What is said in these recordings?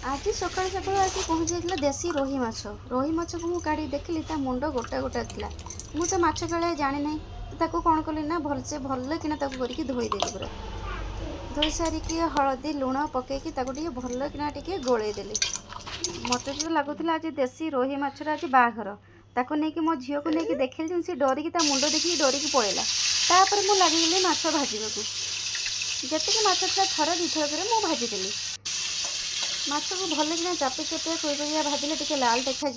आज सकाल सकाल आसी पहुँच जाइए देसी रोही माछ को मुझे देखिली ता मुंड गोटा गोटा था मुझे माछ काले जानी ना ताको कौन कली ना भलसे भल कि करके धोईदेली पूरा धोई सारिकी हलदी लुण पकईकी भल कि गोलईदेली मत तो लगुला आज देसी रोही माछर आज बाघर ताको नहीं मो झील को लेकिन देखिली सी डरिकी मुंड देखिए डरिकी पड़ेगा तापर मुझे लगे माछ भाजवाक जितकी माछ था थर दुथर पर मुझे भाजीदेली माछ को भल कि चापी चुपिया कोईया भाजिले टिके लाल देखा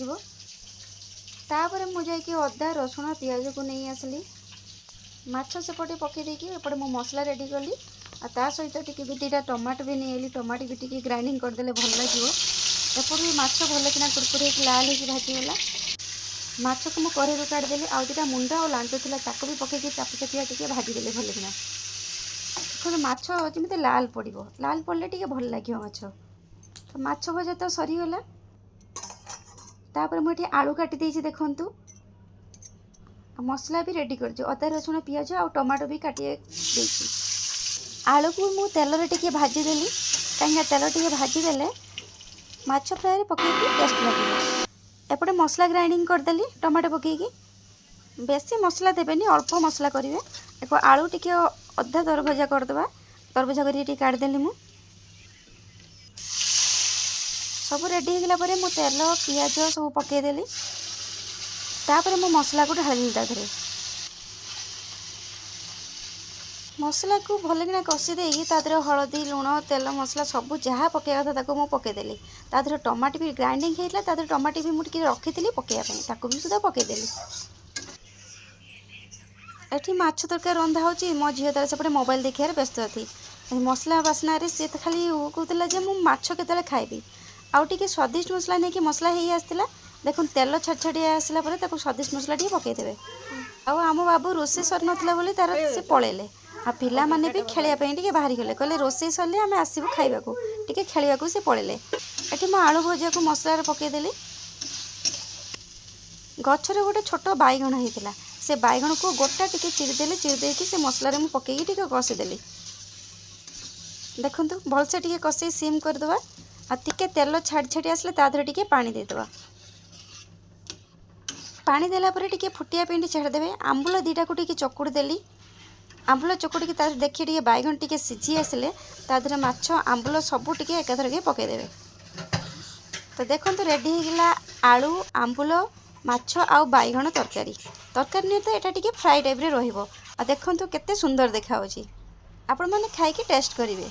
तापर मुझे अदा रसुण पियाज को नहीं आसली माछ सेपटे पकई देकी एपटे मो मसला रेडी कली आ सहित टिके भी दुटा टमाटो भी नहीं आली टमाटो भी टिके ग्राइंडिंग करदे भल लगे एपटे भी माछ भल कि कुरकुरी लाल हो भाजीगला माछ को मुझे कढ़ी काढ़ीदेली आउ दुटा मुंड और लांच था ताको भी पकईकी चापी चुपिया टिके भाजीदेली भल कि देखो माछ जमी लाल पड़ो लाल पड़े टिके भल लगे माछ तो माछ भजा तो सरीगला तापर मुझे आलू काटी देछि देखंतु मसला भी रेडी कर अदा रसुण पियाज आ टमाटो भी काटी देछि आलू को मु तेल रे टिके भाजी देली कहीं तेल टिके भाजी देले माछ फ्राई पकईकी टेस्ट लगे एपटे मसला ग्राइंडिंग करदेली टमाटो पकईकी बेसी मसला देबेनी अल्प मसला करेंगे देखो आलू टिके अधा दरभजा करदे दरभजा कर काढ़देली मु सब रेडी होगला मु तेल पियाज सब पकईदेली तापर मो मसला को ढाली ताधरे मसला को भल कि कषी देगी तादर हलदी लुण तेल मसला सब जहाँ पकड़ा था ताको मु पकईदेली तादर टमाटो भी ग्राइंडिंग होता तादर टमाटो भी मुझे रखी पकईवाई ताको भी सुधा पकईदेली एठी माछ तरकारी रंधा होची मो झील तार सेपटे मोबाइल देखार व्यस्त थी मसला बास्ना सी तो खाली कहला जे मु माछ केतले खाइबी आउ टिके स्वादिष्ट मसला नहीं कि मसला हो आसला देखो तेल छाड़ छाड़ी आसला स्वादिष्ट मसला टी पकईदेवे आम बाबू रोसे सर नाला बोली तार से पलैले आ पिला माने भी खेलिया बाहरी गले कहले रोसे सरले आम आसबू खाइबा टिके खेलिया से पलैले एटी मो आलू भजा को मसला पकईदेली गचर गोटे छोट बैगण होता से बैगण को गोटा टिके चिरीदेली चिरीदेकी से मसला मुझे पकईकी टिके कषीदेली देखु भलसे टिके कषे सीम करदे आ टिके तेल छाड़ी छाड़ी आसले ताधर टिके पानी देदेवा पानी देला परे टिके फुटिया पे छाड़देवे आंबुल दीटा को टिके चकुड़ी देली आंबुल चकुड़ी तार देखिए टिके बैगन टिके सीझी आसले ताधर माछ आंबुल सबू टिके एकाथर के पकईदेवे तो देखो रेडी होगला आलू आंबुल माछ आउ बैगन तरकारी तरकारी नहीं तो यहाँ टिके फ्राई टाइप रे रहिबो आ देखो केते सुंदर देखा आपण मैंने खाई टेस्ट करेंगे।